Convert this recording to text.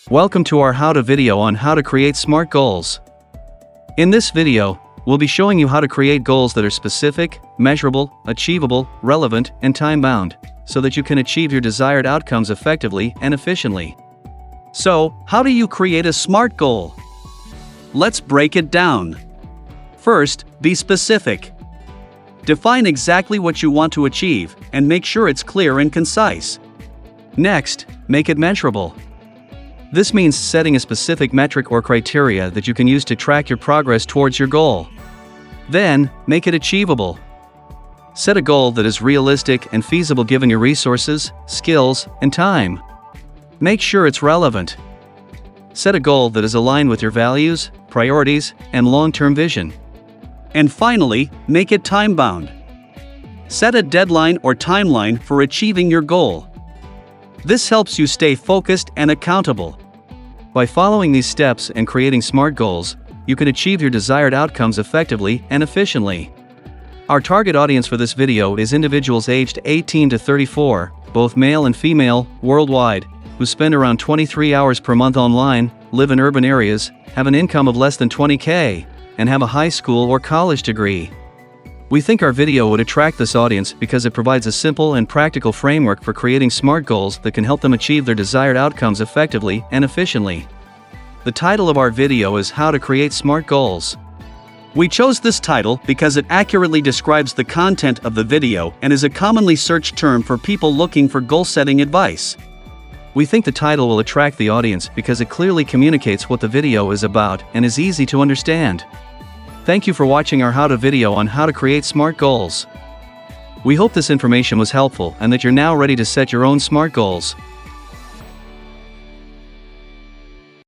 Welcome to our how-to video on how to create SMART goals. In this video, we'll be showing you how to create goals that are specific, measurable, achievable, relevant, and time-bound, so that you can achieve your desired outcomes effectively and efficiently. So, how do you create a SMART goal? Let's break it down. First, be specific. Define exactly what you want to achieve, and make sure it's clear and concise. Next, make it measurable. This means setting a specific metric or criteria that you can use to track your progress towards your goal. Then, make it achievable. Set a goal that is realistic and feasible given your resources, skills, and time. Make sure it's relevant. Set a goal that is aligned with your values, priorities, and long-term vision. And finally, make it time-bound. Set a deadline or timeline for achieving your goal. This helps you stay focused and accountable. By following these steps and creating SMART goals, you can achieve your desired outcomes effectively and efficiently. Our target audience for this video is individuals aged 18 to 34, both male and female, worldwide, who spend around 23 hours per month online, live in urban areas, have an income of less than $20,000, and have a high school or college degree. We think our video would attract this audience because it provides a simple and practical framework for creating SMART goals that can help them achieve their desired outcomes effectively and efficiently. The title of our video is How to Create SMART Goals. We chose this title because it accurately describes the content of the video and is a commonly searched term for people looking for goal-setting advice. We think the title will attract the audience because it clearly communicates what the video is about and is easy to understand. Thank you for watching our how-to video on how to create SMART goals. We hope this information was helpful and that you're now ready to set your own SMART goals.